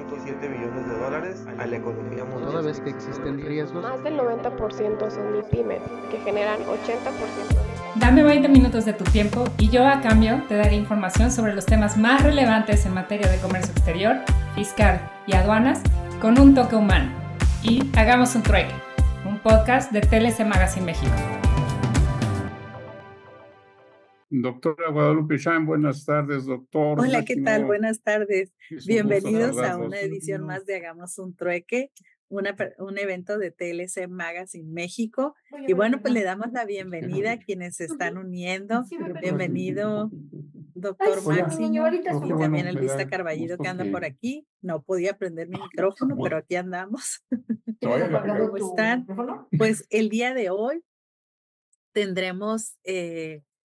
$1.7 billones a la economía mundial. Toda vez que existen riesgos, Más del 90% son MIPYMES, que generan 80%. Dame 20 minutos de tu tiempo y yo a cambio te daré información sobre los temas más relevantes en materia de comercio exterior, fiscal y aduanas con un toque humano. Y hagamos un trueque, un podcast de TLC Magazine México. Doctora Guadalupe Shine, buenas tardes, doctor. Hola, ¿qué tal? Buenas tardes. Bienvenidos a una saludarlos. edición más de Hagamos un Trueque, un evento de TLC Magazine México. Y bueno, pues le damos la bienvenida a quienes se están uniendo. Bienvenido, doctor Máximo, y también Elvista Carballido que anda por aquí. No podía prender mi micrófono, pero aquí andamos. ¿Cómo están? Pues el día de hoy tendremos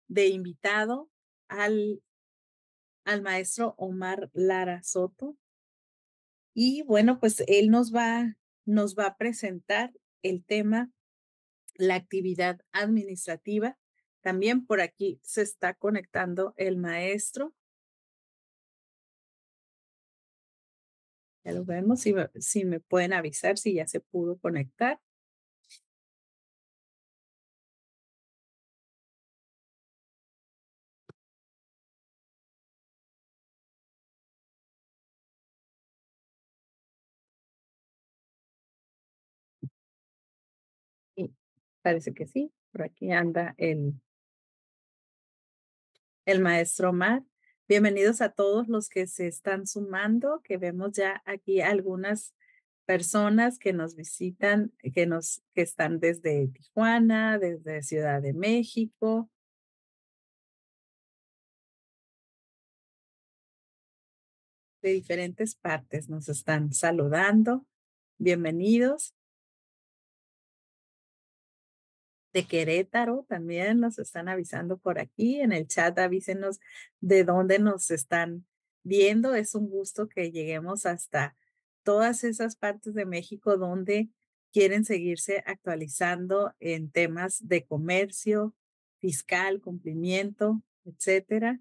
de invitado al maestro Omar Lara Soto. Y bueno, pues él nos va a presentar el tema, la actividad administrativa. También por aquí se está conectando el maestro. Ya lo vemos, si me pueden avisar si ya se pudo conectar. Y parece que sí, por aquí anda el maestro Omar. Bienvenidos a todos los que se están sumando, que vemos ya aquí algunas personas que nos visitan, que están desde Tijuana, desde Ciudad de México. De diferentes partes nos están saludando. Bienvenidos. De Querétaro también nos están avisando por aquí. En el chat avísenos de dónde nos están viendo. Es un gusto que lleguemos hasta todas esas partes de México donde quieren seguirse actualizando en temas de comercio, fiscal, cumplimiento, etcétera.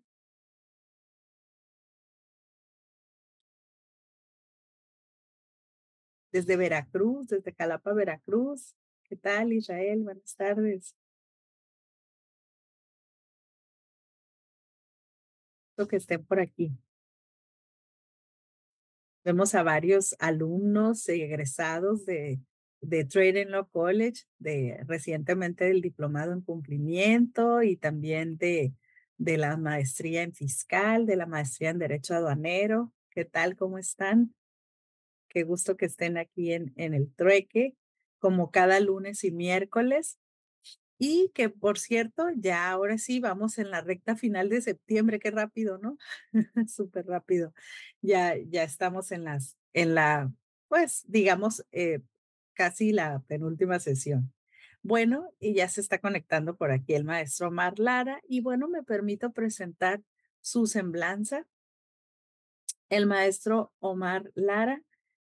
Desde Veracruz, desde Jalapa, Veracruz. ¿Qué tal, Israel? Buenas tardes. Espero que estén por aquí. Vemos a varios alumnos egresados de Trading Law College, recientemente del diplomado en cumplimiento y también de la maestría en fiscal, de la maestría en derecho aduanero. ¿Qué tal? ¿Cómo están? Qué gusto que estén aquí en el trueque, como cada lunes y miércoles. Y que, por cierto, ya ahora sí vamos en la recta final de septiembre. Qué rápido, ¿no? Súper rápido. Ya estamos pues, digamos, casi la penúltima sesión. Bueno, y ya se está conectando por aquí el maestro Omar Lara. Y bueno, me permito presentar su semblanza. El maestro Omar Lara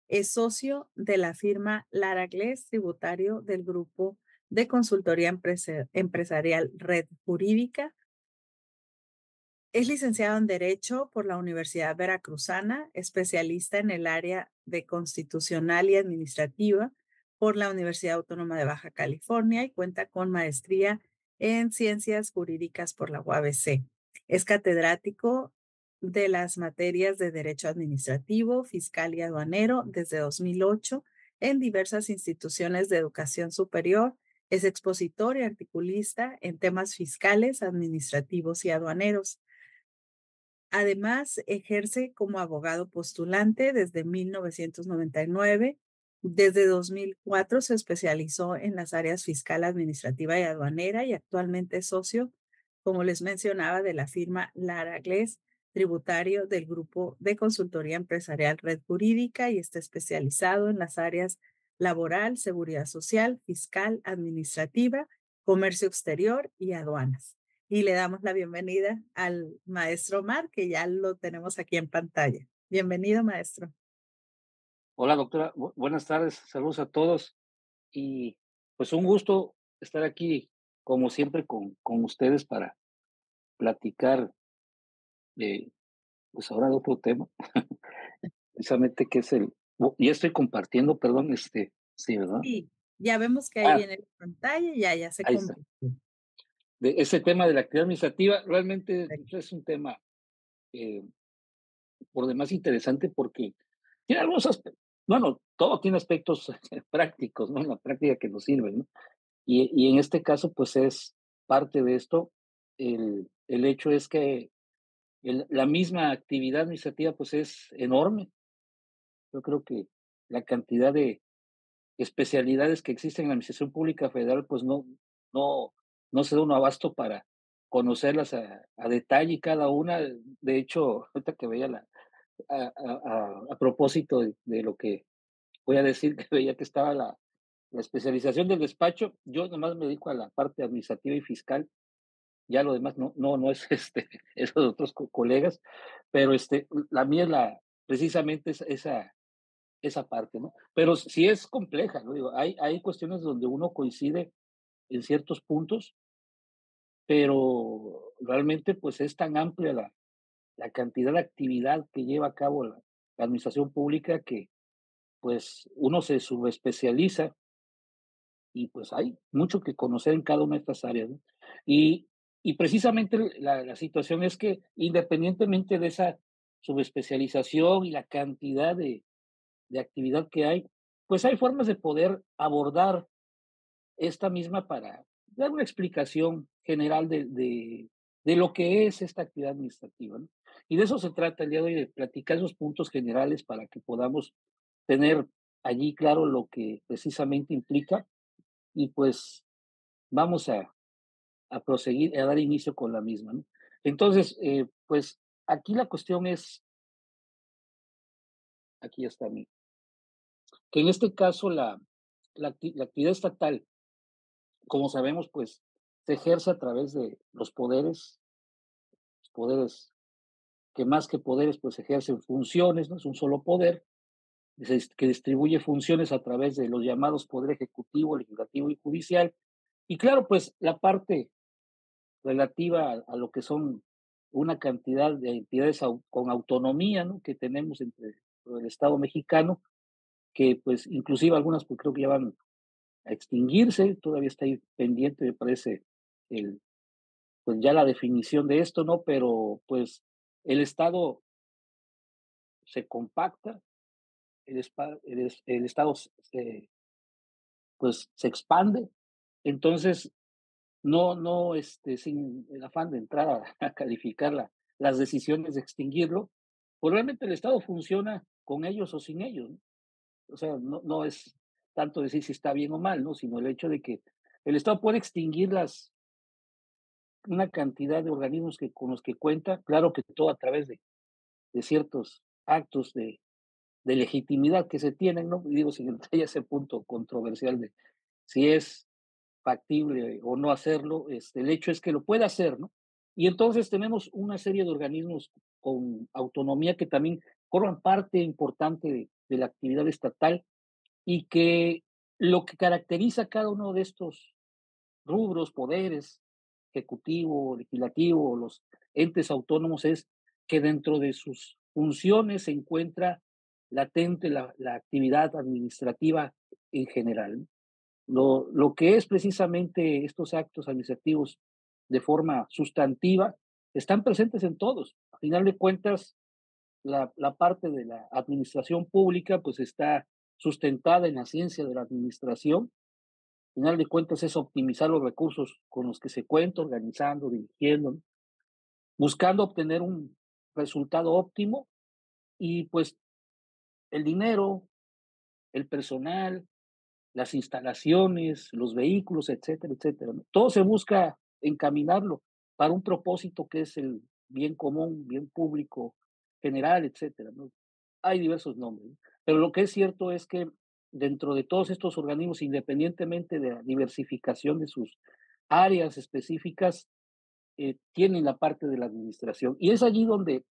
es socio de la firma Lara Glés, tributario del grupo de consultoría empresarial Red Jurídica. Es licenciado en Derecho por la Universidad Veracruzana, especialista en el área de Constitucional y Administrativa por la Universidad Autónoma de Baja California y cuenta con maestría en Ciencias Jurídicas por la UABC. Es catedrático de las materias de Derecho Administrativo, Fiscal y Aduanero desde 2008 en diversas instituciones de educación superior. Es expositor y articulista en temas fiscales, administrativos y aduaneros. Además, ejerce como abogado postulante desde 1999. Desde 2004 se especializó en las áreas fiscal, administrativa y aduanera y actualmente es socio, como les mencionaba, de la firma Lara Glés, tributario del grupo de consultoría empresarial Red Jurídica y está especializado en las áreas laboral, seguridad social, fiscal, administrativa, comercio exterior y aduanas. Y le damos la bienvenida al maestro Omar, que ya lo tenemos aquí en pantalla. Bienvenido, maestro. Hola, doctora. Buenas tardes. Saludos a todos. Y pues un gusto estar aquí, como siempre, con ustedes para platicar pues ahora de otro tema. precisamente que es ya estoy compartiendo, perdón, sí, ¿verdad? Sí, ya vemos que ahí Ah, viene la pantalla, ya se ahí está. convirtió. De ese tema de la actividad administrativa realmente es un tema eh, por demás interesante porque tiene algunos aspectos, bueno, todo tiene aspectos prácticos, ¿no? En la práctica que nos sirven, ¿no? Y en este caso, pues es parte de esto. El hecho es que la misma actividad administrativa, pues es enorme. Yo creo que la cantidad de especialidades que existen en la Administración Pública Federal, pues no, no se da un abasto para conocerlas a detalle cada una. De hecho, ahorita que veía a propósito de lo que voy a decir, que veía que estaba la especialización del despacho, yo nomás me dedico a la parte administrativa y fiscal, ya lo demás no es eso de otros colegas, pero la mía es precisamente esa parte, ¿no? Pero sí es compleja, ¿no? Digo, hay cuestiones donde uno coincide en ciertos puntos, pero realmente pues es tan amplia la cantidad de actividad que lleva a cabo la administración pública que pues uno se subespecializa y pues hay mucho que conocer en cada una de estas áreas, ¿no? Y precisamente la situación es que independientemente de esa subespecialización y la cantidad de actividad que hay, pues hay formas de poder abordar esta misma para dar una explicación general de lo que es esta actividad administrativa, ¿no? Y de eso se trata el día de hoy, de platicar esos puntos generales para que podamos tener allí claro lo que precisamente implica y pues vamos a proseguir, a dar inicio con la misma, ¿no? Entonces, pues aquí la cuestión es, aquí está mi, que en este caso la actividad estatal, como sabemos, pues se ejerce a través de los poderes que más que poderes, pues ejercen funciones, ¿no? Es un solo poder que distribuye funciones a través de los llamados poder ejecutivo, legislativo y judicial. Y claro, pues la parte relativa a lo que son una cantidad de entidades con autonomía, ¿no? Que tenemos entre el Estado mexicano, que pues inclusive algunas pues creo que ya van a extinguirse, todavía está ahí pendiente, me parece, el, pues ya la definición de esto, ¿no? Pero pues el Estado se compacta, el Estado pues se expande, entonces no, sin el afán de entrar a calificar las decisiones de extinguirlo, pues realmente el Estado funciona con ellos o sin ellos, ¿no? O sea, no es tanto decir si está bien o mal, ¿no? Sino el hecho de que el Estado puede extinguir una cantidad de organismos con los que cuenta, claro que todo a través de ciertos actos de legitimidad que se tienen, ¿no? Y digo, sin entrar a ese punto controversial de si es factible o no hacerlo, el hecho es que lo puede hacer, ¿no? Y entonces tenemos una serie de organismos con autonomía que también forman parte importante de la actividad estatal y que lo que caracteriza a cada uno de estos rubros, poderes, ejecutivo, legislativo, los entes autónomos, es que dentro de sus funciones se encuentra latente la actividad administrativa en general. Lo que es precisamente estos actos administrativos de forma sustantiva están presentes en todos. A final de cuentas, la parte de la administración pública pues está sustentada en la ciencia de la administración. A final de cuentas es optimizar los recursos con los que se cuenta, organizando, dirigiendo, ¿no? Buscando obtener un resultado óptimo y pues el dinero, el personal, las instalaciones, los vehículos, etcétera, etcétera, ¿no? Todo se busca encaminarlo para un propósito que es el bien común, bien público, general, etcétera, ¿no? Hay diversos nombres, ¿no? Pero lo que es cierto es que dentro de todos estos organismos, independientemente de la diversificación de sus áreas específicas, tienen la parte de la administración. Y es allí donde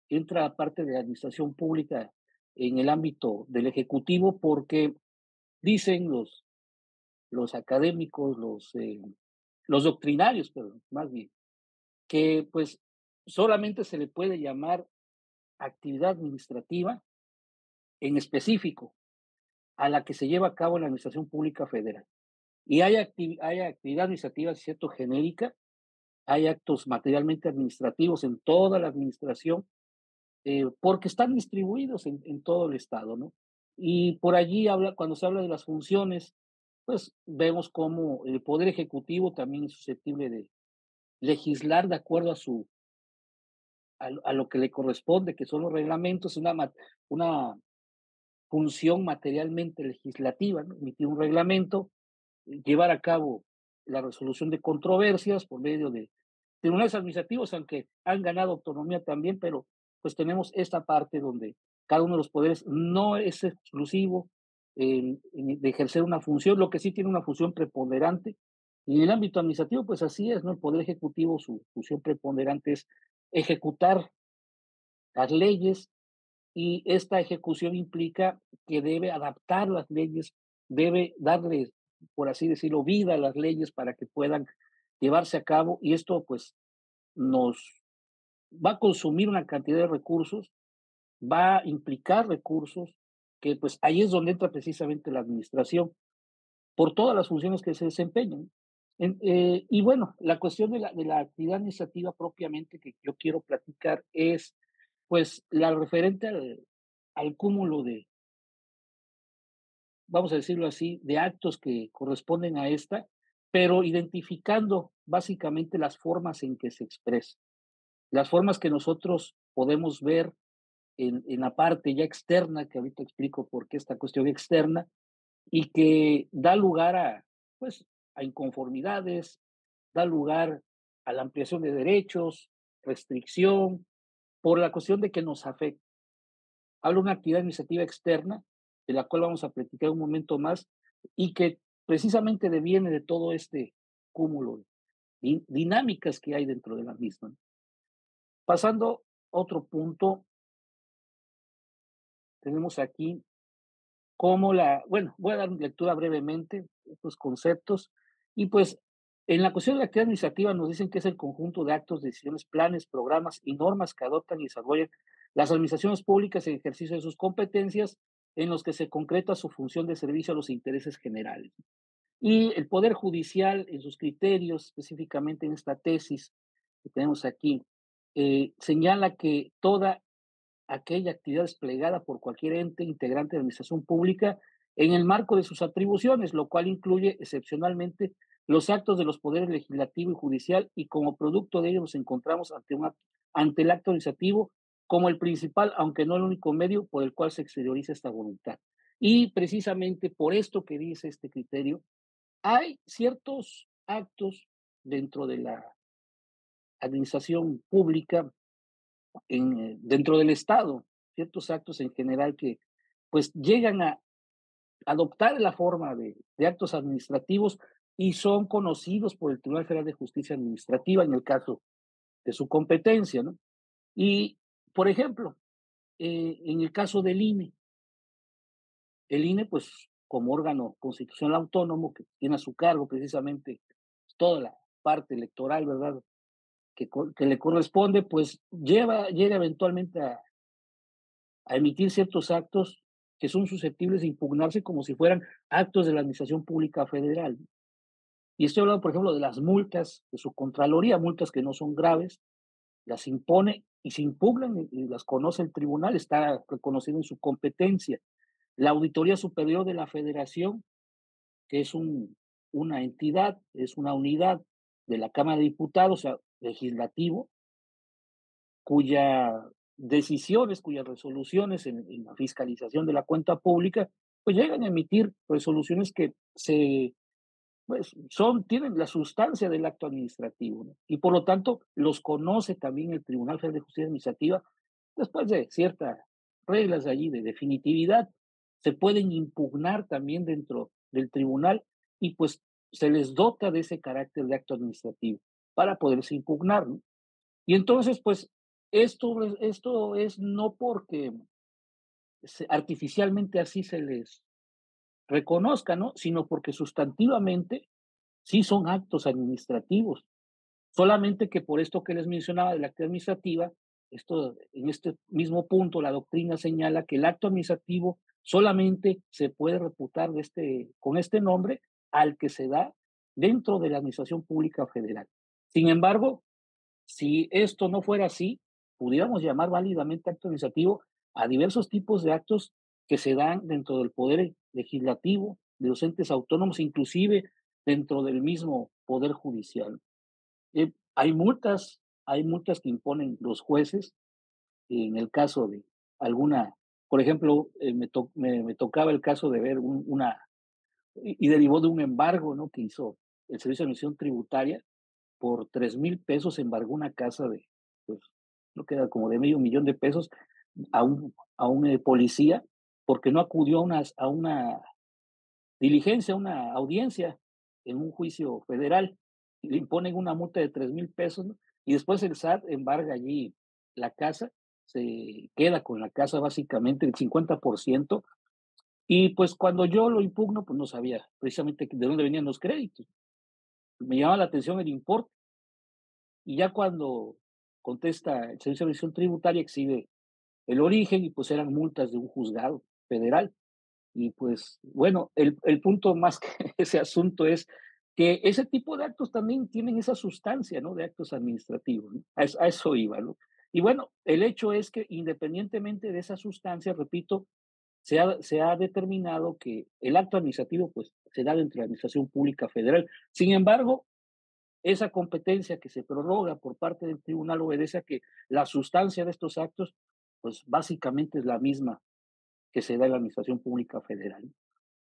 entra la parte de la administración pública en el ámbito del Ejecutivo, porque dicen los académicos, los doctrinarios, pero más bien, que pues solamente se le puede llamar actividad administrativa en específico a la que se lleva a cabo en la Administración Pública Federal. Y hay actividad administrativa, ¿cierto?, genérica, hay actos materialmente administrativos en toda la administración, porque están distribuidos en todo el Estado, ¿no? Y por allí cuando se habla de las funciones, pues vemos cómo el Poder Ejecutivo también es susceptible de legislar de acuerdo a lo que le corresponde, que son los reglamentos, una función materialmente legislativa, ¿no? Emitir un reglamento, llevar a cabo la resolución de controversias por medio de tribunales administrativos, aunque han ganado autonomía también, pero pues tenemos esta parte donde cada uno de los poderes no es exclusivo de ejercer una función, lo que sí tiene una función preponderante. Y en el ámbito administrativo, pues así es, ¿no? El Poder Ejecutivo, su función preponderante es ejecutar las leyes, y esta ejecución implica que debe adaptar las leyes, debe darle, por así decirlo, vida a las leyes para que puedan llevarse a cabo, y esto pues nos va a consumir una cantidad de recursos, va a implicar recursos, que pues ahí es donde entra precisamente la administración, por todas las funciones que se desempeñan. Y bueno, la cuestión de la actividad administrativa propiamente que yo quiero platicar es pues la referente al cúmulo de, vamos a decirlo así, de actos que corresponden a esta, pero identificando básicamente las formas en que se expresa, las formas que nosotros podemos ver en la parte ya externa, que ahorita explico por qué esta cuestión externa, y que da lugar pues, a inconformidades, da lugar a la ampliación de derechos, restricción, por la cuestión de que nos afecta. Hablo de una actividad administrativa externa, de la cual vamos a platicar un momento más, y que precisamente deviene de todo este cúmulo de dinámicas que hay dentro de la misma. Pasando a otro punto, tenemos aquí bueno, voy a dar lectura brevemente estos conceptos, y pues en la cuestión de la actividad administrativa nos dicen que es el conjunto de actos, decisiones, planes, programas y normas que adoptan y desarrollan las administraciones públicas en ejercicio de sus competencias, en los que se concreta su función de servicio a los intereses generales. Y el Poder Judicial, en sus criterios, específicamente en esta tesis que tenemos aquí, señala que toda aquella actividad desplegada por cualquier ente integrante de la administración pública en el marco de sus atribuciones, lo cual incluye excepcionalmente los actos de los poderes legislativo y judicial, y como producto de ello nos encontramos ante el acto administrativo como el principal, aunque no el único medio por el cual se exterioriza esta voluntad. Y precisamente por esto que dice este criterio, hay ciertos actos dentro de la administración pública, dentro del Estado, ciertos actos en general que pues llegan a adoptar la forma de actos administrativos y son conocidos por el Tribunal Federal de Justicia Administrativa en el caso de su competencia, ¿no? Y, por ejemplo, en el caso del INE, el INE, pues, como órgano constitucional autónomo que tiene a su cargo precisamente toda la parte electoral, ¿verdad?, que le corresponde, pues llega eventualmente a emitir ciertos actos que son susceptibles de impugnarse como si fueran actos de la Administración Pública Federal. Y estoy hablando, por ejemplo, de las multas de su Contraloría, multas que no son graves, las impone y se impugnan y las conoce el tribunal, está reconocido en su competencia. La Auditoría Superior de la Federación, que es una entidad, es una unidad de la Cámara de Diputados, o sea, legislativo, cuyas decisiones, cuyas resoluciones en la fiscalización de la cuenta pública, pues llegan a emitir resoluciones que pues tienen la sustancia del acto administrativo, ¿no? Y por lo tanto los conoce también el Tribunal Federal de Justicia Administrativa después de ciertas reglas allí de definitividad. Se pueden impugnar también dentro del tribunal y pues se les dota de ese carácter de acto administrativo para poderse impugnar, ¿no? Y entonces, pues, esto es no porque artificialmente así se les reconozca, ¿no? Sino porque sustantivamente sí son actos administrativos. Solamente que por esto que les mencionaba de la actividad administrativa, en este mismo punto, la doctrina señala que el acto administrativo solamente se puede reputar con este nombre al que se da dentro de la Administración Pública Federal. Sin embargo, si esto no fuera así, pudiéramos llamar válidamente acto administrativo a diversos tipos de actos que se dan dentro del poder legislativo, de los entes autónomos, inclusive dentro del mismo poder judicial. Hay multas que imponen los jueces en el caso de alguna, por ejemplo, me tocaba el caso de ver y derivó de un embargo, ¿no?, que hizo el Servicio de Administración Tributaria. Por 3,000 pesos embargó una casa pues, no queda como de $500,000 a un policía, porque no acudió a una diligencia, a una audiencia en un juicio federal, y le imponen una multa de 3,000 pesos, ¿no? Y después el SAT embarga allí la casa, se queda con la casa básicamente el 50%, y pues cuando yo lo impugno, pues no sabía precisamente de dónde venían los créditos. Me llamaba la atención el importe, y ya cuando contesta el Servicio de Administración Tributaria exhibe el origen, y pues eran multas de un juzgado federal. Y pues bueno, el punto más que ese asunto es que ese tipo de actos también tienen esa sustancia, ¿no?, de actos administrativos, ¿no? A eso iba, ¿no? Y bueno, el hecho es que independientemente de esa sustancia, repito, se ha determinado que el acto administrativo pues se da dentro de la Administración Pública Federal. Sin embargo, esa competencia que se prorroga por parte del tribunal obedece a que la sustancia de estos actos pues básicamente es la misma que se da en la Administración Pública Federal.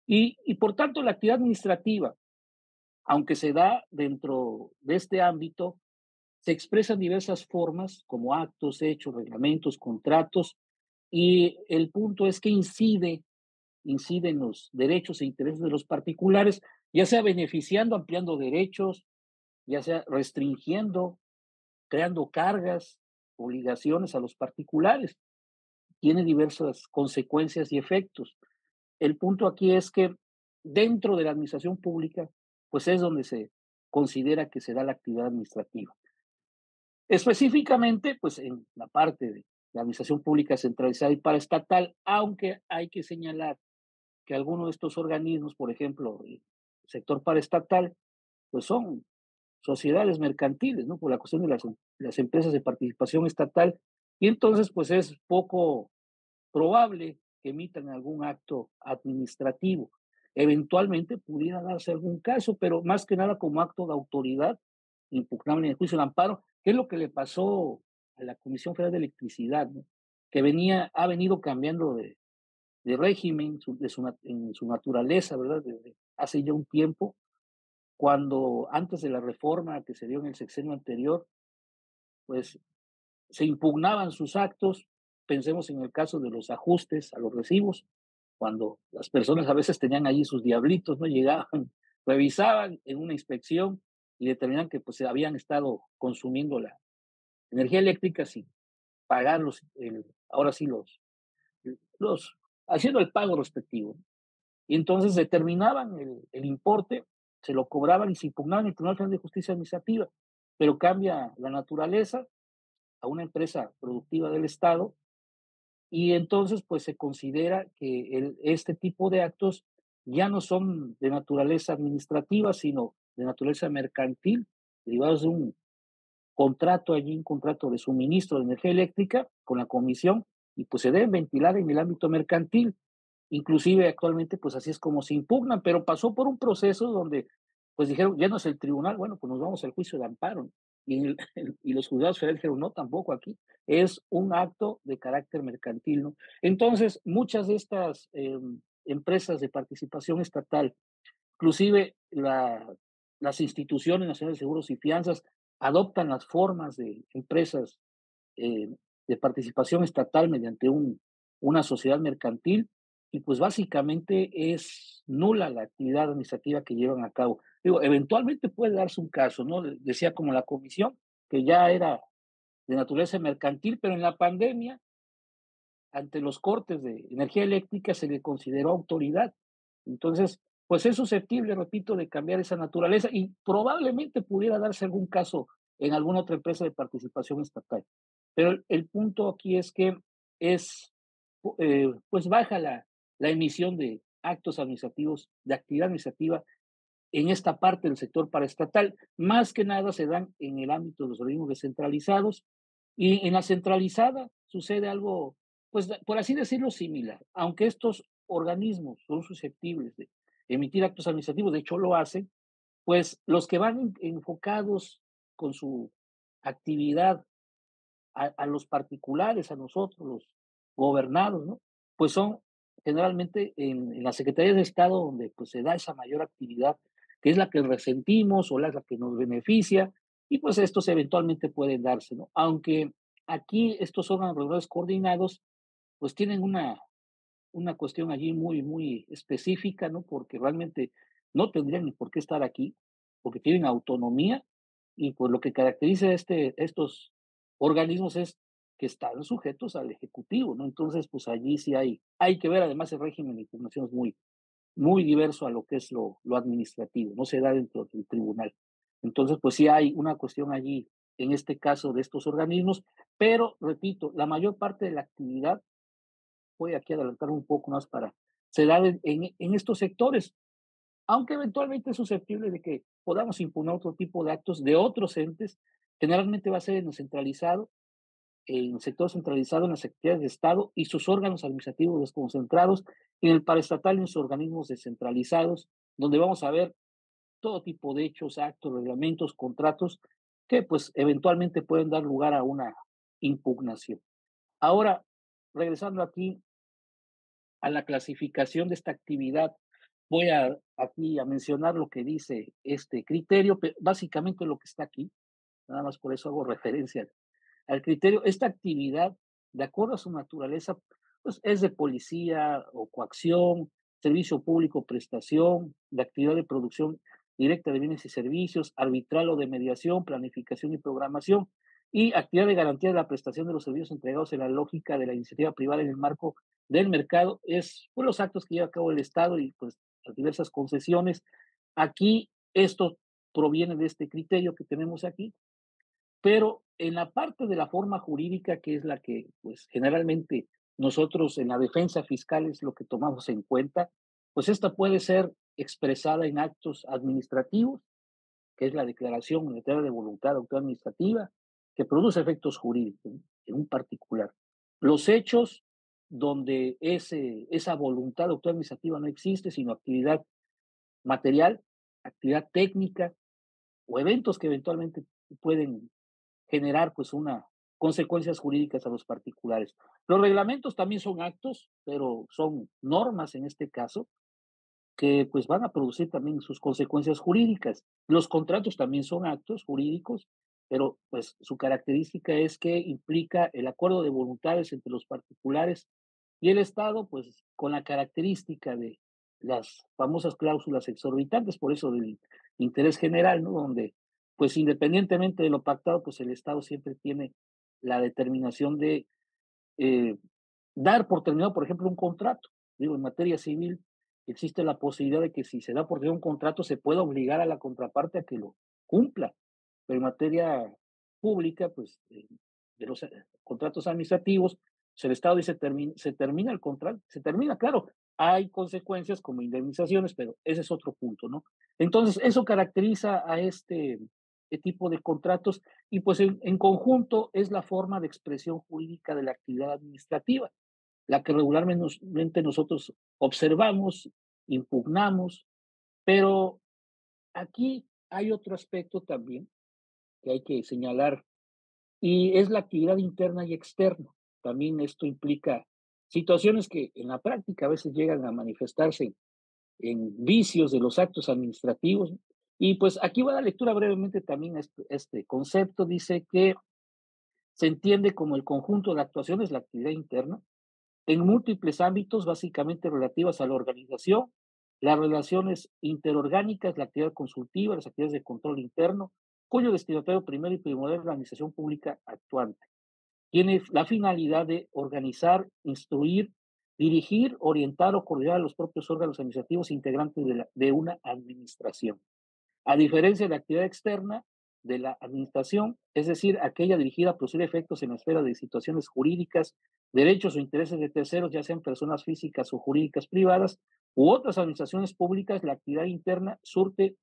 Y por tanto, la actividad administrativa, aunque se da dentro de este ámbito, se expresan diversas formas como actos, hechos, reglamentos, contratos, y el punto es que incide en los derechos e intereses de los particulares, ya sea beneficiando, ampliando derechos, ya sea restringiendo, creando cargas, obligaciones a los particulares. Tiene diversas consecuencias y efectos. El punto aquí es que dentro de la administración pública, pues es donde se considera que se da la actividad administrativa. Específicamente, pues en la parte de la administración pública centralizada y paraestatal, aunque hay que señalar que algunos de estos organismos, por ejemplo, el sector paraestatal, pues son sociedades mercantiles, ¿no?, por la cuestión de las empresas de participación estatal, y entonces, pues es poco probable que emitan algún acto administrativo. Eventualmente pudiera darse algún caso, pero más que nada como acto de autoridad impugnable en el juicio de amparo, que es lo que le pasó a la Comisión Federal de Electricidad, ¿no?, que ha venido cambiando de régimen, en su naturaleza, ¿verdad?, desde hace ya un tiempo, cuando antes de la reforma que se dio en el sexenio anterior, pues se impugnaban sus actos. Pensemos en el caso de los ajustes a los recibos, cuando las personas a veces tenían allí sus diablitos, ¿no? Llegaban, revisaban en una inspección y determinaban que pues se habían estado consumiendo la energía eléctrica sin pagar ahora sí los, haciendo el pago respectivo. Y entonces determinaban el importe, se lo cobraban y se impugnaban en el Tribunal Federal de Justicia Administrativa, pero cambia la naturaleza a una empresa productiva del Estado, y entonces pues se considera que este tipo de actos ya no son de naturaleza administrativa, sino de naturaleza mercantil, derivados de un contrato de suministro de energía eléctrica con la comisión, y pues se deben ventilar en el ámbito mercantil. Inclusive actualmente pues así es como se impugnan, pero pasó por un proceso donde pues dijeron, ya no es el tribunal, bueno, pues nos vamos al juicio de amparo, ¿no? Y los juzgados federales dijeron, no, tampoco aquí, es un acto de carácter mercantil, ¿no? Entonces, muchas de estas empresas de participación estatal, inclusive las instituciones nacionales de seguros y fianzas, adoptan las formas de empresas eh, de participación estatal mediante una sociedad mercantil, y pues básicamente es nula la actividad administrativa que llevan a cabo. Digo, eventualmente puede darse un caso, ¿no? Decía como la comisión, que ya era de naturaleza mercantil, pero en la pandemia, ante los cortes de energía eléctrica, se le consideró autoridad. Entonces, pues es susceptible, repito, de cambiar esa naturaleza, y probablemente pudiera darse algún caso en alguna otra empresa de participación estatal. Pero el punto aquí es que es, pues baja la emisión de actos administrativos, de actividad administrativa en esta parte del sector paraestatal. Más que nada se dan en el ámbito de los organismos descentralizados, y en la centralizada sucede algo, pues por así decirlo, similar. Aunque estos organismos son susceptibles de emitir actos administrativos, de hecho lo hacen, pues los que van enfocados con su actividad a los particulares, a nosotros, los gobernados, ¿no? Pues son generalmente en la Secretaría de Estado donde pues se da esa mayor actividad, que es la que resentimos o la que nos beneficia, y pues estos eventualmente pueden darse, ¿no? Aunque aquí estos órganos reguladores coordinados pues tienen una cuestión allí muy, muy específica, ¿no? Porque realmente no tendrían ni por qué estar aquí, porque tienen autonomía, y pues lo que caracteriza estos organismos es que están sujetos al Ejecutivo, ¿no? Entonces, pues allí sí hay que ver, además el régimen de impugnación es muy, muy diverso a lo que es lo administrativo, no se da dentro del tribunal. Entonces, pues sí hay una cuestión allí, en este caso de estos organismos, pero repito, la mayor parte de la actividad, voy aquí a adelantar un poco más para, se da en estos sectores, aunque eventualmente es susceptible de que podamos impugnar otro tipo de actos de otros entes. Generalmente va a ser en lo centralizado, en el sector centralizado, en las secretarías de Estado y sus órganos administrativos desconcentrados, y en el paraestatal en sus organismos descentralizados, donde vamos a ver todo tipo de hechos, actos, reglamentos, contratos, que pues eventualmente pueden dar lugar a una impugnación. Ahora, regresando aquí a la clasificación de esta actividad, voy aquí a mencionar lo que dice este criterio, básicamente lo que está aquí, nada más por eso hago referencia al criterio. Esta actividad, de acuerdo a su naturaleza, pues es de policía o coacción, servicio público, prestación, de actividad de producción directa de bienes y servicios, arbitral o de mediación, planificación y programación, y actividad de garantía de la prestación de los servicios entregados en la lógica de la iniciativa privada en el marco del mercado. Es pues, los actos que lleva a cabo el Estado y pues las diversas concesiones. Aquí esto proviene de este criterio que tenemos aquí, pero en la parte de la forma jurídica, que es la que pues generalmente nosotros en la defensa fiscal es lo que tomamos en cuenta, pues esta puede ser expresada en actos administrativos, que es la declaración unitaria de voluntad autoadministrativa, que produce efectos jurídicos, ¿no?, en un particular. Los hechos donde esa voluntad autoadministrativa no existe, sino actividad material, actividad técnica o eventos que eventualmente pueden generar pues una consecuencias jurídicas a los particulares. Los reglamentos también son actos, pero son normas en este caso, que pues van a producir también sus consecuencias jurídicas. Los contratos también son actos jurídicos, pero pues su característica es que implica el acuerdo de voluntades entre los particulares y el Estado, pues con la característica de las famosas cláusulas exorbitantes, por eso del interés general, ¿no? Donde pues independientemente de lo pactado, pues el Estado siempre tiene la determinación de eh, dar por terminado, por ejemplo, un contrato. Digo, en materia civil existe la posibilidad de que si se da por terminado un contrato, se pueda obligar a la contraparte a que lo cumpla. Pero en materia pública, pues, de los contratos administrativos, pues el Estado dice, se termina el contrato, se termina, claro, hay consecuencias como indemnizaciones, pero ese es otro punto, ¿no? Entonces, eso caracteriza a este tipo de contratos, y pues en conjunto es la forma de expresión jurídica de la actividad administrativa, la que regularmente nosotros observamos, impugnamos, pero aquí hay otro aspecto también que hay que señalar, y es la actividad interna y externa. También esto implica situaciones que en la práctica a veces llegan a manifestarse en vicios de los actos administrativos. Y pues aquí va la lectura brevemente también a este concepto. Dice que se entiende como el conjunto de actuaciones, la actividad interna, en múltiples ámbitos, básicamente relativas a la organización, las relaciones interorgánicas, la actividad consultiva, las actividades de control interno, cuyo destinatario primero y primordial es la administración pública actuante. Tiene la finalidad de organizar, instruir, dirigir, orientar o coordinar a los propios órganos administrativos integrantes de una administración. A diferencia de la actividad externa, de la administración, es decir, aquella dirigida a producir efectos en la esfera de situaciones jurídicas, derechos o intereses de terceros, ya sean personas físicas o jurídicas privadas, u otras administraciones públicas, la actividad interna surte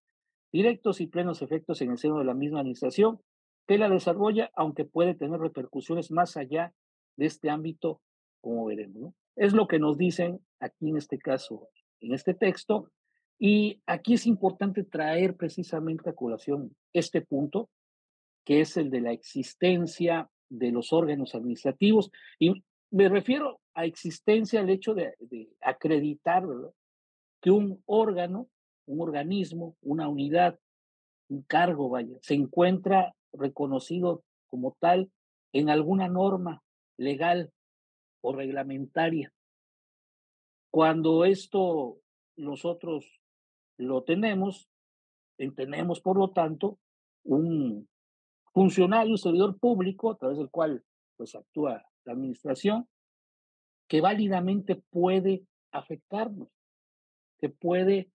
directos y plenos efectos en el seno de la misma administración que la desarrolla, aunque puede tener repercusiones más allá de este ámbito, como veremos, ¿no? Es lo que nos dicen aquí en este caso, en este texto, y aquí es importante traer precisamente a colación este punto, que es el de la existencia de los órganos administrativos, y me refiero a existencia al hecho de acreditar, ¿verdad?, que un órgano, un organismo, una unidad, un cargo, vaya, se encuentra reconocido como tal en alguna norma legal o reglamentaria. Cuando esto nosotros lo tenemos, por lo tanto, un funcionario, un servidor público, a través del cual pues actúa la administración, que válidamente puede afectarnos, que puede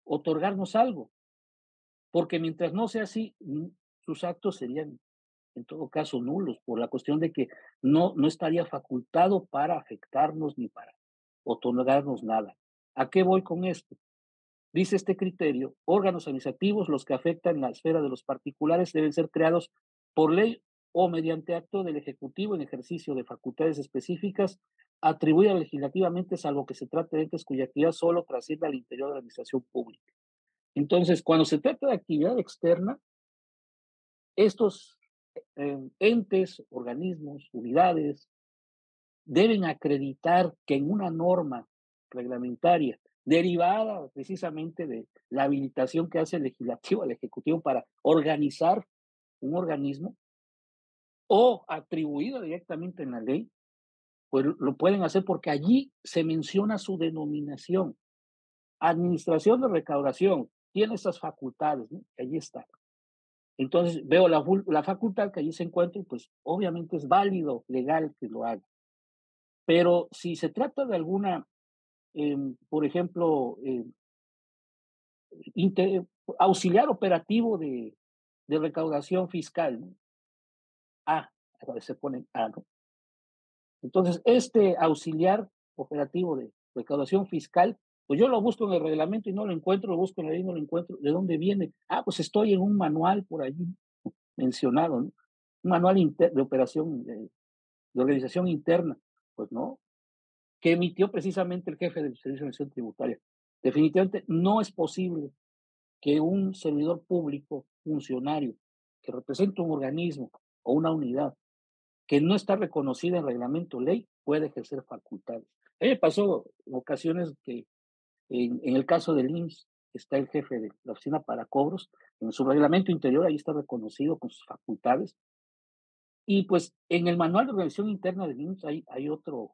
otorgarnos algo, porque mientras no sea así, sus actos serían en todo caso nulos, por la cuestión de que no estaría facultado para afectarnos ni para otorgarnos nada. ¿A qué voy con esto? Dice este criterio, órganos administrativos, los que afectan la esfera de los particulares, deben ser creados por ley o mediante acto del Ejecutivo en ejercicio de facultades específicas atribuidas legislativamente, salvo que se trate de entes cuya actividad solo trascienda al interior de la administración pública. Entonces, cuando se trata de actividad externa, estos entes, organismos, unidades, deben acreditar que en una norma reglamentaria derivada precisamente de la habilitación que hace el legislativo al ejecutivo para organizar un organismo o atribuido directamente en la ley, pues lo pueden hacer porque allí se menciona su denominación. Administración de recaudación tiene esas facultades, ¿no? Allí está. Entonces veo la facultad que allí se encuentra y pues obviamente es válido, legal que lo haga. Pero si se trata de alguna, por ejemplo, auxiliar operativo de recaudación fiscal, ¿no? A, se pone A, ¿no? Entonces, este auxiliar operativo de recaudación fiscal, pues yo lo busco en el reglamento y no lo encuentro, lo busco en la ley y no lo encuentro. ¿De dónde viene? Ah, pues estoy en un manual por allí mencionado, ¿no? Un manual de operación, de organización interna. Pues no, que emitió precisamente el jefe del Servicio de Administración Tributaria. Definitivamente no es posible que un servidor público, funcionario, que representa un organismo o una unidad que no está reconocida en reglamento o ley, pueda ejercer facultades. A mí me pasó en ocasiones que en el caso del IMSS está el jefe de la oficina para cobros, en su reglamento interior ahí está reconocido con sus facultades, y pues en el manual de organización interna del IMSS hay otro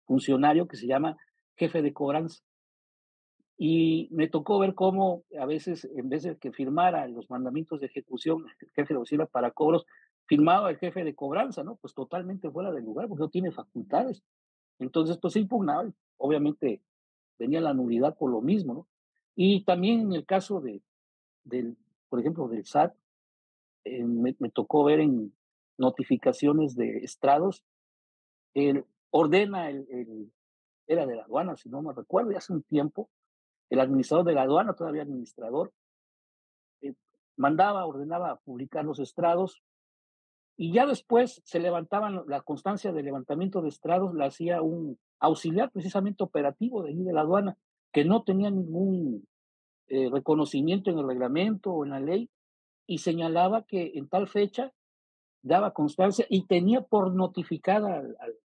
funcionario que se llama jefe de cobranza. Y me tocó ver cómo a veces, en vez de que firmara los mandamientos de ejecución, el jefe de oficina para cobros, firmaba el jefe de cobranza, ¿no? Pues totalmente fuera del lugar, porque no tiene facultades. Entonces, pues se impugnaba, y obviamente venía la nulidad por lo mismo, ¿no? Y también en el caso por ejemplo, del SAT, me tocó ver en notificaciones de estrados, ordena era de la aduana, si no me recuerdo, y hace un tiempo, el administrador de la aduana, todavía administrador, eh, ordenaba publicar los estrados, y ya después se levantaban, la constancia de levantamiento de estrados la hacía un auxiliar precisamente operativo de ahí de la aduana, que no tenía ningún reconocimiento en el reglamento o en la ley, y señalaba que en tal fecha daba constancia y tenía por notificada al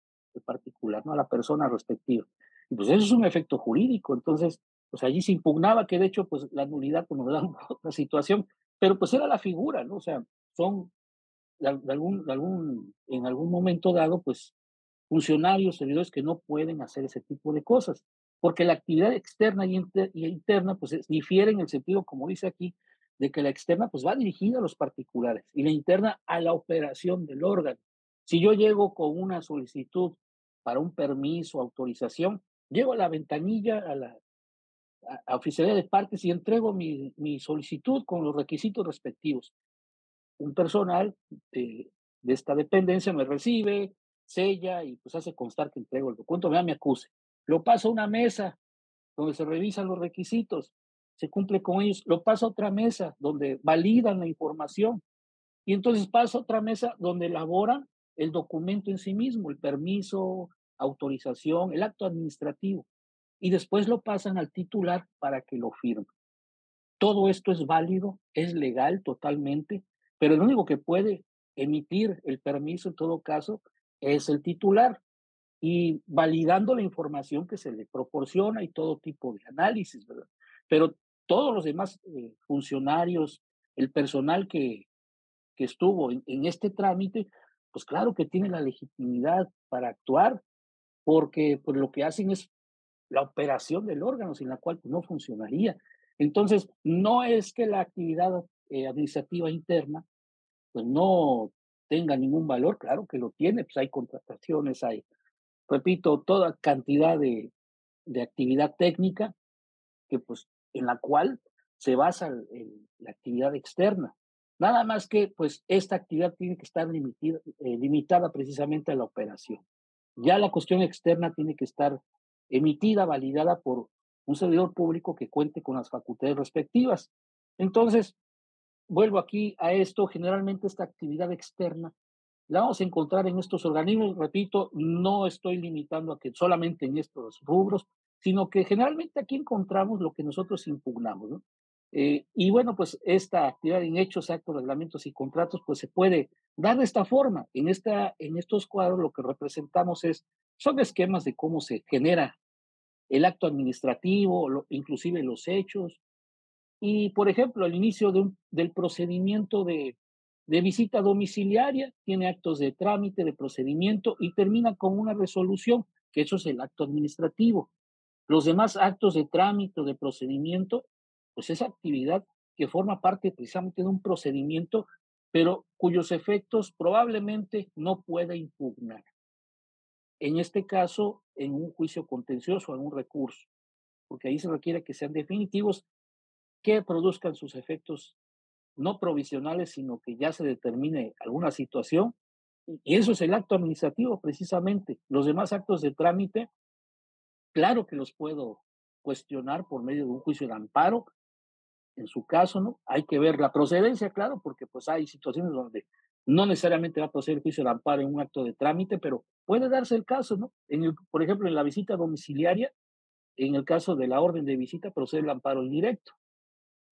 particular, ¿no? A la persona respectiva. Y pues eso es un efecto jurídico, entonces, pues allí se impugnaba, que de hecho, pues la nulidad pues, nos da otra situación, pero pues era la figura, ¿no? O sea, son en algún momento dado, pues funcionarios, servidores que no pueden hacer ese tipo de cosas, porque la actividad externa y interna, pues difiere en el sentido, como dice aquí, de que la externa pues va dirigida a los particulares y la interna a la operación del órgano. Si yo llego con una solicitud para un permiso, autorización, llego a la ventanilla, a oficialidad de partes y entrego mi solicitud con los requisitos respectivos. Un personal de esta dependencia me recibe, sella y pues hace constar que entrego el documento, me acuse. Lo paso a una mesa donde se revisan los requisitos, se cumple con ellos, lo paso a otra mesa donde validan la información y entonces pasa a otra mesa donde elaboran el documento en sí mismo, el permiso, autorización, el acto administrativo y después lo pasan al titular para que lo firme. Todo esto es válido, es legal totalmente, pero el único que puede emitir el permiso en todo caso es el titular y validando la información que se le proporciona y todo tipo de análisis, ¿verdad? Pero todos los demás funcionarios, el personal que estuvo en este trámite, pues claro que tiene la legitimidad para actuar, porque pues, lo que hacen es la operación del órgano, sin la cual pues, no funcionaría. Entonces, no es que la actividad administrativa interna pues no tenga ningún valor, claro que lo tiene, pues hay contrataciones, hay, repito, toda cantidad de actividad técnica que pues en la cual se basa en la actividad externa. Nada más que pues esta actividad tiene que estar limitada precisamente a la operación. Ya la cuestión externa tiene que estar emitida, validada por un servidor público que cuente con las facultades respectivas. Entonces, vuelvo aquí a esto, generalmente esta actividad externa la vamos a encontrar en estos organismos, repito, no estoy limitando a que solamente en estos rubros, sino que generalmente aquí encontramos lo que nosotros impugnamos, ¿no? Y bueno, pues esta actividad en hechos, actos, reglamentos y contratos, pues se puede dar de esta forma. En estos cuadros lo que representamos son esquemas de cómo se genera el acto administrativo, inclusive los hechos, y, por ejemplo, al inicio del procedimiento de visita domiciliaria, tiene actos de trámite, de procedimiento y termina con una resolución, que eso es el acto administrativo. Los demás actos de trámite o de procedimiento, pues esa actividad que forma parte precisamente de un procedimiento, pero cuyos efectos probablemente no pueda impugnar. En este caso, en un juicio contencioso, en un recurso, porque ahí se requiere que sean definitivos, que produzcan sus efectos no provisionales, sino que ya se determine alguna situación. Y eso es el acto administrativo, precisamente. Los demás actos de trámite, claro que los puedo cuestionar por medio de un juicio de amparo. En su caso, ¿no? Hay que ver la procedencia, claro, porque pues hay situaciones donde no necesariamente va a proceder el juicio de amparo en un acto de trámite, pero puede darse el caso, ¿no? Por ejemplo, en la visita domiciliaria, en el caso de la orden de visita, procede el amparo indirecto.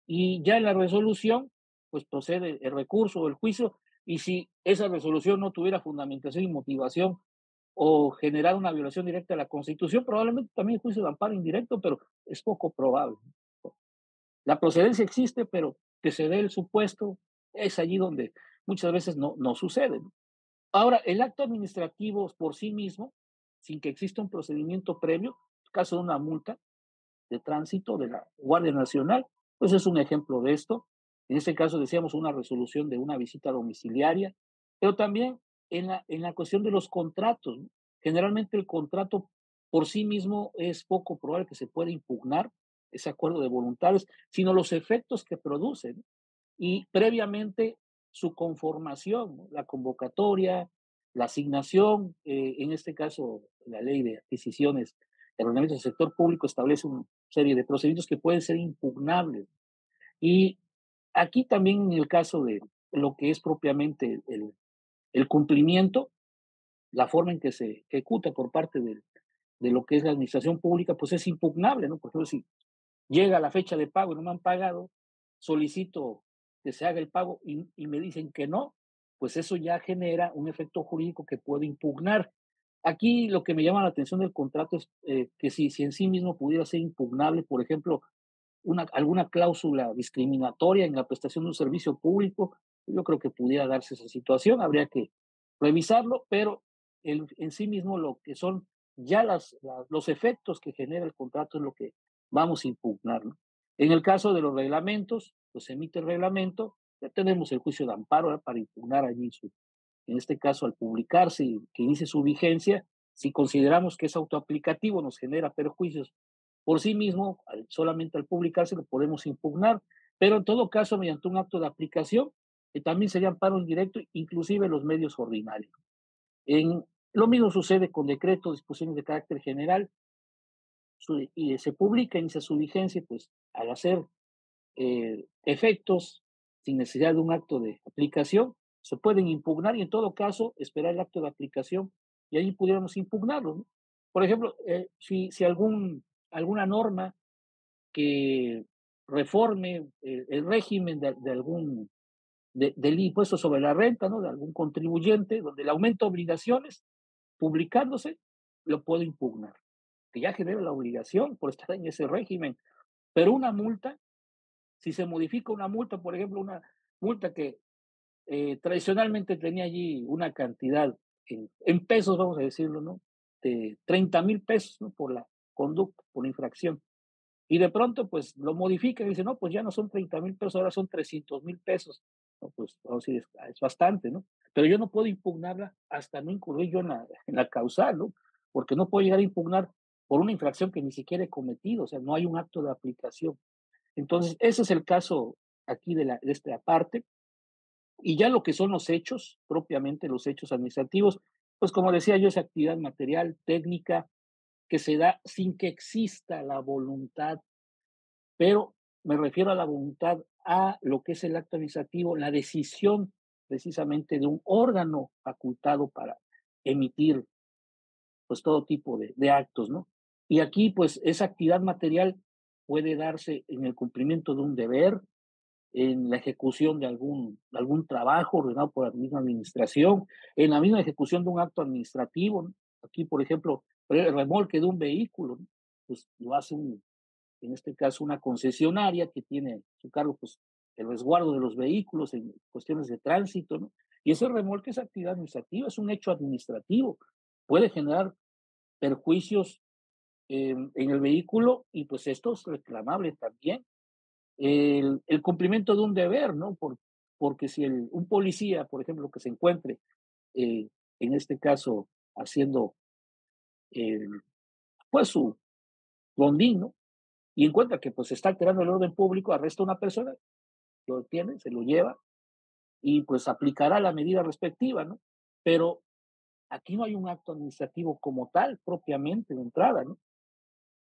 Y ya en la resolución, pues procede el recurso o el juicio, y si esa resolución no tuviera fundamentación y motivación o generar una violación directa a la Constitución, probablemente también juicio de amparo indirecto, pero es poco probable. La procedencia existe, pero que se dé el supuesto es allí donde muchas veces no sucede, ¿no? Ahora, el acto administrativo por sí mismo, sin que exista un procedimiento previo, en caso de una multa, de tránsito de la Guardia Nacional, pues es un ejemplo de esto. En este caso decíamos una resolución de una visita domiciliaria, pero también en la cuestión de los contratos, ¿no? Generalmente el contrato por sí mismo es poco probable que se pueda impugnar ese acuerdo de voluntades, sino los efectos que producen, ¿no? Y previamente su conformación, ¿no? La convocatoria, la asignación, en este caso la ley de adquisiciones, el reglamento del sector público establece una serie de procedimientos que pueden ser impugnables. Y aquí también en el caso de lo que es propiamente el cumplimiento, la forma en que se ejecuta por parte de lo que es la administración pública, pues es impugnable, ¿no? Por ejemplo, si llega la fecha de pago y no me han pagado, solicito que se haga el pago y me dicen que no, pues eso ya genera un efecto jurídico que puede impugnar. Aquí lo que me llama la atención del contrato es que si en sí mismo pudiera ser impugnable, por ejemplo, alguna cláusula discriminatoria en la prestación de un servicio público, yo creo que pudiera darse esa situación, habría que revisarlo, pero en sí mismo lo que son ya los efectos que genera el contrato es lo que vamos a impugnar, ¿no? En el caso de los reglamentos, pues se emite el reglamento, ya tenemos el juicio de amparo, ¿verdad? Para impugnar allí en este caso al publicarse y que inicie su vigencia, si consideramos que es autoaplicativo, nos genera perjuicios por sí mismo, solamente al publicarse lo podemos impugnar, pero en todo caso mediante un acto de aplicación, que también sería amparo indirecto, inclusive los medios ordinarios. Lo mismo sucede con decretos, disposiciones de carácter general, y se publica, inicia su vigencia, pues al hacer efectos sin necesidad de un acto de aplicación, se pueden impugnar y en todo caso esperar el acto de aplicación y ahí pudiéramos impugnarlo, ¿no? Por ejemplo, si alguna norma que reforme el régimen del impuesto sobre la renta, ¿no? De algún contribuyente, donde el aumento de obligaciones, publicándose, lo puedo impugnar, que ya genera la obligación por estar en ese régimen. Pero una multa, si se modifica una multa, por ejemplo, una multa que tradicionalmente tenía allí una cantidad en pesos, vamos a decirlo, ¿no? De 30,000 pesos, ¿no? Por la conducta, por la infracción. Y de pronto, pues lo modifican y dicen, no, pues ya no son 30,000 pesos, ahora son 300,000 pesos. No, pues vamos a decir, es bastante, ¿no? Pero yo no puedo impugnarla hasta no incurrir yo en la causal, ¿no? Porque no puedo llegar a impugnar por una infracción que ni siquiera he cometido, o sea, no hay un acto de aplicación. Entonces, ese es el caso aquí de esta parte. Y ya lo que son los hechos, propiamente los hechos administrativos, pues como decía yo, es actividad material, técnica, que se da sin que exista la voluntad, pero me refiero a la voluntad a lo que es el acto administrativo, la decisión precisamente de un órgano facultado para emitir pues todo tipo de actos, ¿no? Y aquí pues esa actividad material puede darse en el cumplimiento de un deber, en la ejecución de algún trabajo ordenado por la misma administración, en la misma ejecución de un acto administrativo, ¿no? Aquí, por ejemplo, el remolque de un vehículo, ¿no? Pues lo hace en este caso una concesionaria que tiene a su cargo pues, el resguardo de los vehículos en cuestiones de tránsito, ¿no? Y ese remolque es actividad administrativa, es un hecho administrativo, puede generar perjuicios en el vehículo y pues esto es reclamable también el cumplimiento de un deber, ¿no? Porque si un policía, por ejemplo, que se encuentre, eh, en este caso, haciendo pues su rondín, ¿no? Y encuentra que pues está alterando el orden público, arresta a una persona, lo detiene, se lo lleva y pues aplicará la medida respectiva, ¿no? Pero aquí no hay un acto administrativo como tal, propiamente de entrada, ¿no?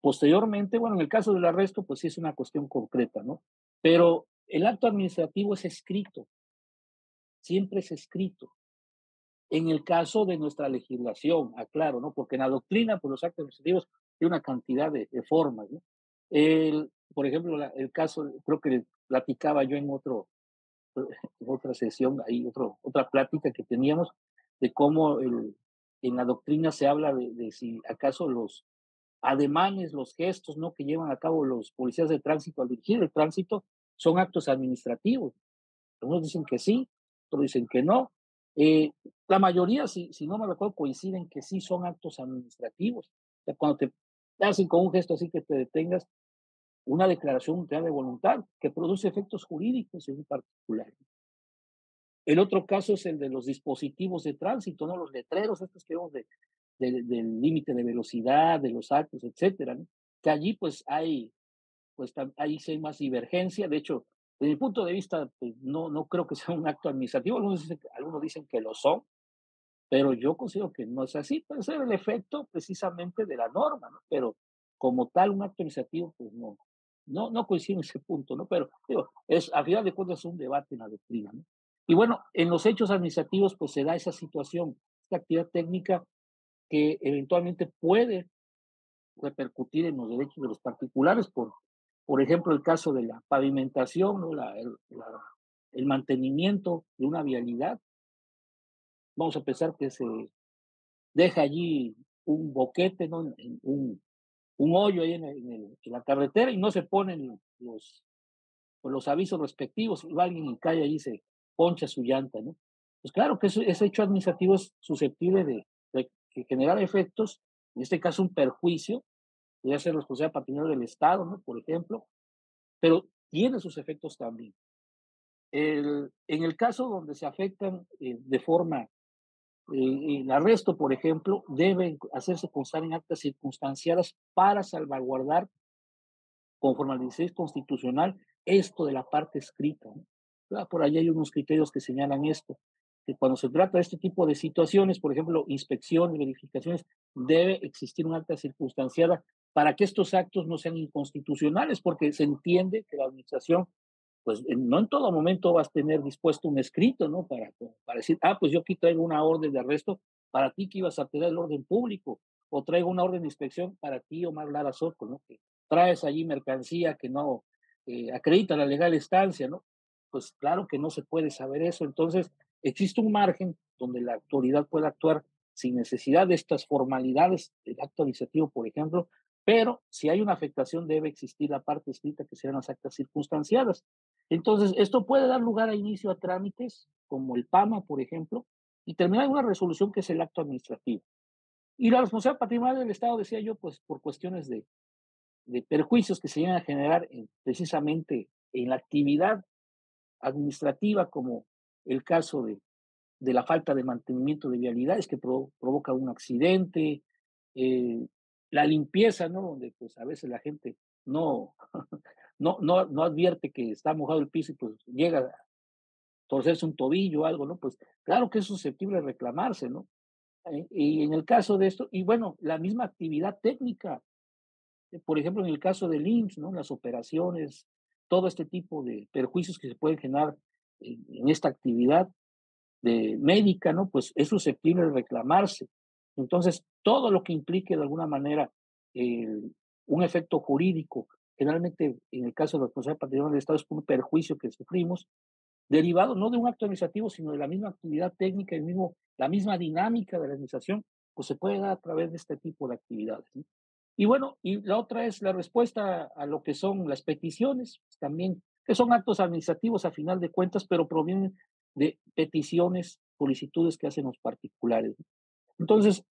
Posteriormente, bueno, en el caso del arresto, pues sí es una cuestión concreta, ¿no? Pero el acto administrativo es escrito, siempre es escrito. En el caso de nuestra legislación, aclaro, ¿no? Porque en la doctrina, pues los actos administrativos tienen una cantidad de formas, ¿no? Por ejemplo, el caso, creo que platicaba yo en otra sesión, ahí otra plática que teníamos, de cómo en la doctrina se habla de si acaso los ademanes, los gestos, ¿no? Que llevan a cabo los policías de tránsito al dirigir el tránsito son actos administrativos. Algunos dicen que sí, otros dicen que no. La mayoría, si no me recuerdo, coinciden que sí son actos administrativos. O sea, cuando te hacen con un gesto así que te detengas, una declaración de voluntad que produce efectos jurídicos en un particular. El otro caso es el de los dispositivos de tránsito, ¿no? Los letreros, estos que vemos del límite de velocidad, de los actos, etcétera, ¿no? Que allí pues ahí sí hay más divergencia. De hecho, desde mi punto de vista, pues, no creo que sea un acto administrativo. Algunos dicen que lo son, pero yo considero que no es así. Puede ser el efecto precisamente de la norma, ¿no? Pero como tal, un acto administrativo, pues no coincide en ese punto, ¿no? Pero digo, a final de cuentas es un debate en la doctrina, ¿no? Y bueno, en los hechos administrativos, pues se da esa situación, esta actividad técnica que eventualmente puede repercutir en los derechos de los particulares, por ejemplo, el caso de la pavimentación, ¿no? El mantenimiento de una vialidad. Vamos a pensar que se deja allí un boquete, ¿no? Un hoyo ahí en la carretera y no se ponen los avisos respectivos, y va alguien y cae allí y se poncha su llanta, ¿no? Pues claro que ese hecho administrativo es susceptible de generar efectos, en este caso un perjuicio, podría ser responsabilidad patrimonial del Estado, ¿no? Por ejemplo, pero tiene sus efectos también. En el caso donde se afectan de forma, el arresto, por ejemplo, debe hacerse constar en actas circunstanciadas para salvaguardar conforme al 16 constitucional, esto de la parte escrita, ¿no? Por ahí hay unos criterios que señalan esto, que cuando se trata de este tipo de situaciones, por ejemplo, inspecciones, verificaciones, debe existir un acta circunstanciada para que estos actos no sean inconstitucionales, porque se entiende que la administración, pues no en todo momento vas a tener dispuesto un escrito, ¿no? Para decir, pues yo aquí traigo una orden de arresto para ti que ibas a tener el orden público, o traigo una orden de inspección para ti, Omar Lara Soto, ¿no? Que traes allí mercancía que no acredita la legal estancia, ¿no? Pues claro que no se puede saber eso. Entonces, existe un margen donde la autoridad puede actuar sin necesidad de estas formalidades, el acto administrativo, por ejemplo, pero si hay una afectación debe existir la parte escrita que sean las actas circunstanciadas. Entonces, esto puede dar lugar a inicio a trámites como el PAMA, por ejemplo, y terminar en una resolución que es el acto administrativo. Y la responsabilidad patrimonial del Estado, decía yo, pues por cuestiones de perjuicios que se llegan a generar precisamente en la actividad administrativa, como el caso de la falta de mantenimiento de vialidades que provoca un accidente, eh, la limpieza, ¿no? Donde pues a veces la gente no, no advierte que está mojado el piso y pues llega a torcerse un tobillo o algo, ¿no? Pues claro que es susceptible de reclamarse, ¿no? Y en el caso de esto, y bueno, la misma actividad técnica, por ejemplo, en el caso del IMSS, ¿no? Las operaciones, todo este tipo de perjuicios que se pueden generar en esta actividad de médica, ¿no? Pues es susceptible de reclamarse. Entonces, todo lo que implique de alguna manera un efecto jurídico, generalmente en el caso de la responsabilidad patrimonial del Estado es un perjuicio que sufrimos, derivado no de un acto administrativo, sino de la misma actividad técnica, la misma dinámica de la administración, pues se puede dar a través de este tipo de actividades, ¿no? Y bueno, y la otra es la respuesta a lo que son las peticiones, pues, también, que son actos administrativos a final de cuentas, pero provienen de peticiones, solicitudes que hacen los particulares, ¿no? Entonces,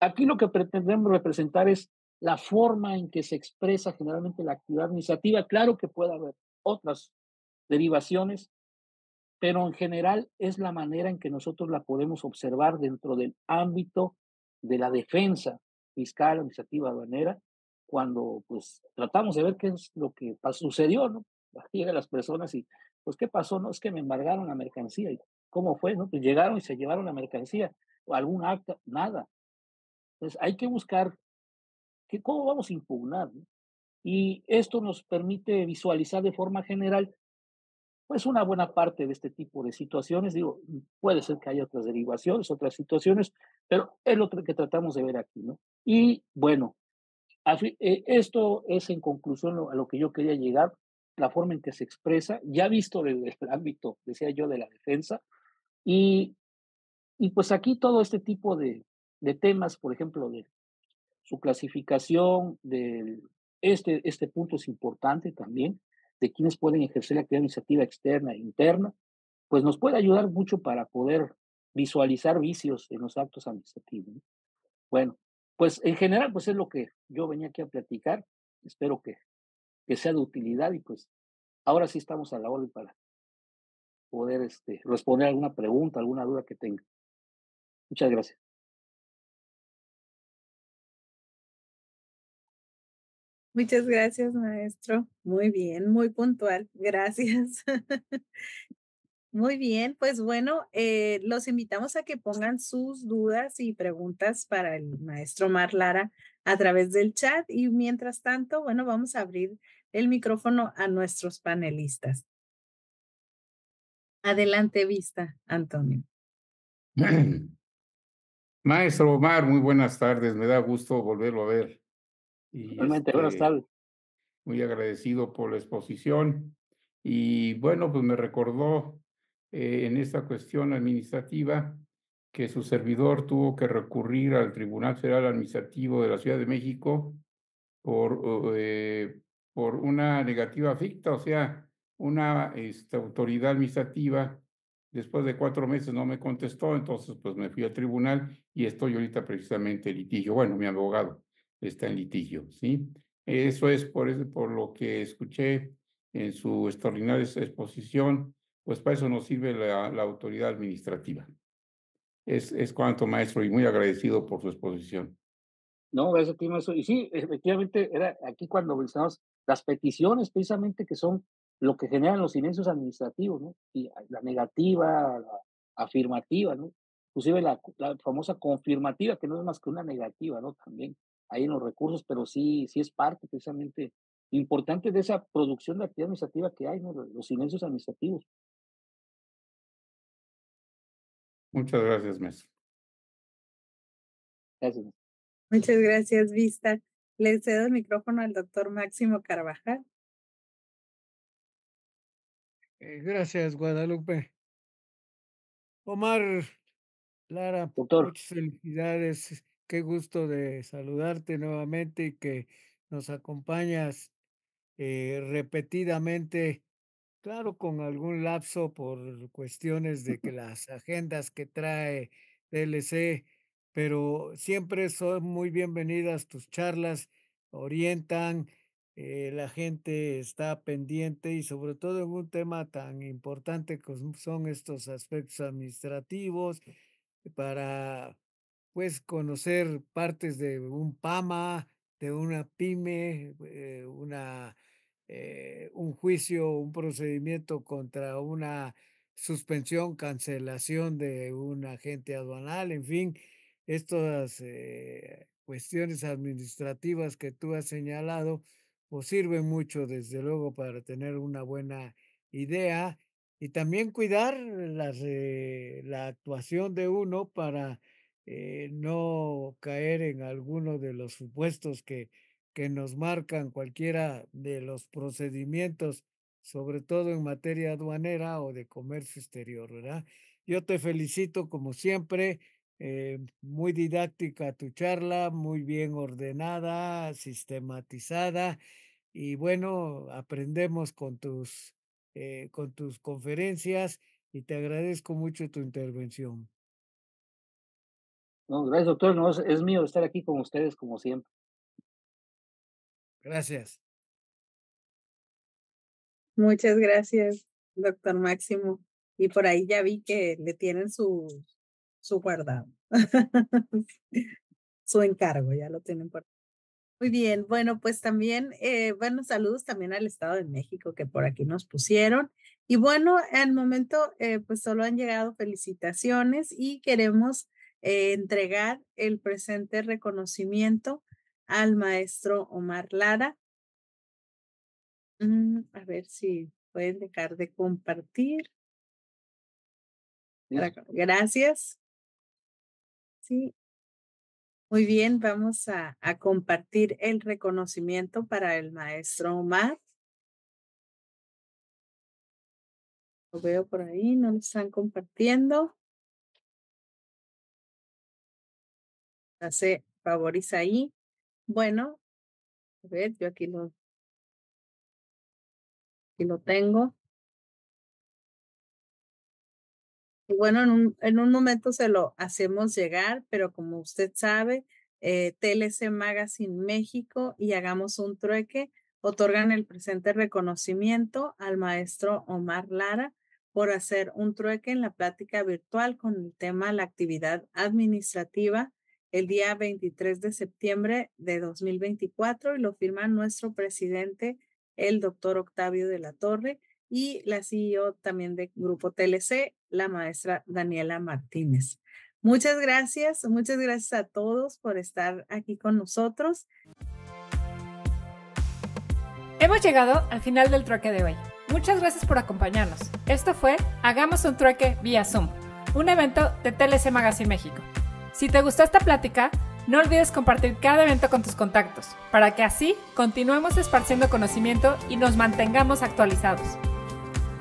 aquí lo que pretendemos representar es la forma en que se expresa generalmente la actividad administrativa. Claro que puede haber otras derivaciones, pero en general es la manera en que nosotros la podemos observar dentro del ámbito de la defensa fiscal, administrativa, aduanera, cuando pues tratamos de ver qué es lo que sucedió, ¿no? Llegan las personas y, pues, ¿qué pasó? No, es que me embargaron la mercancía. ¿Y cómo fue? ¿No? Pues llegaron y se llevaron la mercancía, o algún acta, nada. Entonces hay que buscar cómo vamos a impugnar, ¿no? Y esto nos permite visualizar de forma general pues una buena parte de este tipo de situaciones. Digo, puede ser que haya otras derivaciones, otras situaciones, pero es lo que tratamos de ver aquí, ¿no? Y bueno, esto es en conclusión a lo que yo quería llegar, la forma en que se expresa, ya visto desde el ámbito, decía yo, de la defensa, y, y pues aquí todo este tipo de temas, por ejemplo, de su clasificación, este punto es importante también, de quienes pueden ejercer la actividad administrativa externa e interna, pues nos puede ayudar mucho para poder visualizar vicios en los actos administrativos, ¿no? Bueno, pues en general, pues es lo que yo venía aquí a platicar. Espero que sea de utilidad y pues ahora sí estamos a la orden para poder responder alguna pregunta, alguna duda que tenga. Muchas gracias. Muchas gracias, maestro. Muy bien, muy puntual. Gracias. Muy bien, pues bueno, los invitamos a que pongan sus dudas y preguntas para el maestro Mar Lara a través del chat y mientras tanto, bueno, vamos a abrir el micrófono a nuestros panelistas. Adelante, Vista, Antonio. Maestro Omar, muy buenas tardes. Me da gusto volverlo a ver. Y Realmente, buenas tardes. muy agradecido por la exposición. Y bueno, pues me recordó en esta cuestión administrativa que su servidor tuvo que recurrir al Tribunal Federal Administrativo de la Ciudad de México por una negativa ficta, o sea, una autoridad administrativa después de 4 meses no me contestó, entonces pues me fui al tribunal y estoy ahorita precisamente en litigio. Bueno, mi abogado está en litigio, ¿sí? Eso es por lo que escuché en su extraordinaria exposición, pues para eso nos sirve la autoridad administrativa. Es cuanto, maestro, y muy agradecido por su exposición. No, gracias a ti, maestro. Y sí, efectivamente, era aquí cuando mencionamos las peticiones, precisamente, que son lo que generan los silencios administrativos, ¿no? Y la negativa, la afirmativa, ¿no? Inclusive la famosa confirmativa, que no es más que una negativa, ¿no? También hay en los recursos, pero sí es parte precisamente importante de esa producción de actividad administrativa que hay, ¿no? Los silencios administrativos. Muchas gracias, maestro. Gracias. Muchas gracias, Vista. Le cedo el micrófono al doctor Máximo Carvajal. Gracias, Guadalupe. Omar Lara, Doctor. muchas felicidades. Qué gusto de saludarte nuevamente y que nos acompañas repetidamente, claro, con algún lapso por cuestiones de que las agendas que trae TLC, pero siempre son muy bienvenidas tus charlas, orientan, la gente está pendiente y sobre todo en un tema tan importante como son estos aspectos administrativos para pues conocer partes de un PAMA, de una pyme, un juicio, un procedimiento contra una suspensión, cancelación de un agente aduanal, en fin, estas cuestiones administrativas que tú has señalado, pues sirven mucho, desde luego, para tener una buena idea y también cuidar la actuación de uno para no caer en alguno de los supuestos que nos marcan cualquiera de los procedimientos, sobre todo en materia aduanera o de comercio exterior, ¿verdad? Yo te felicito como siempre, muy didáctica tu charla, muy bien ordenada, sistematizada y bueno, aprendemos con tus conferencias y te agradezco mucho tu intervención. No, gracias, doctor. No, es mío estar aquí con ustedes como siempre. Gracias. Muchas gracias, doctor Máximo. Y por ahí ya vi que le tienen su guardado. Su encargo, ya lo tienen por. Muy bien, bueno, pues también, bueno, saludos también al Estado de México que por aquí nos pusieron. Y bueno, al momento, pues solo han llegado felicitaciones y queremos entregar el presente reconocimiento al maestro Omar Lara. A ver si pueden dejar de compartir. Gracias. Sí. Muy bien, vamos a compartir el reconocimiento para el maestro Omar. Lo veo por ahí, no lo están compartiendo. Hace favor, Isaí. Bueno, a ver, yo aquí lo tengo. Y bueno, en un momento se lo hacemos llegar, pero como usted sabe, TLC Magazine México y Hagamos un Trueque otorgan el presente reconocimiento al maestro Omar Lara por hacer un trueque en la plática virtual con el tema la actividad administrativa el día 23 de septiembre de 2024 y lo firma nuestro presidente, el doctor Octavio de la Torre, y la CEO también de Grupo TLC, la maestra Daniela Martínez. Muchas gracias a todos por estar aquí con nosotros. Hemos llegado al final del trueque de hoy. Muchas gracias por acompañarnos. Esto fue Hagamos un Trueque vía Zoom, un evento de TLC Magazine México. Si te gustó esta plática, no olvides compartir cada evento con tus contactos, para que así continuemos esparciendo conocimiento y nos mantengamos actualizados.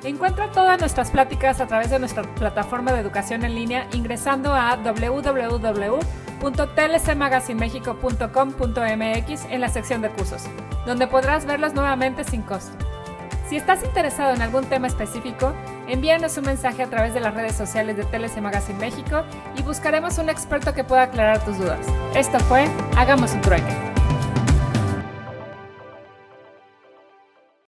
Encuentra todas nuestras pláticas a través de nuestra plataforma de educación en línea ingresando a www.tlcmagazinemexico.com.mx en la sección de cursos, donde podrás verlos nuevamente sin costo. Si estás interesado en algún tema específico, envíanos un mensaje a través de las redes sociales de TLC Magazine México y buscaremos un experto que pueda aclarar tus dudas. Esto fue Hagamos un Trueque.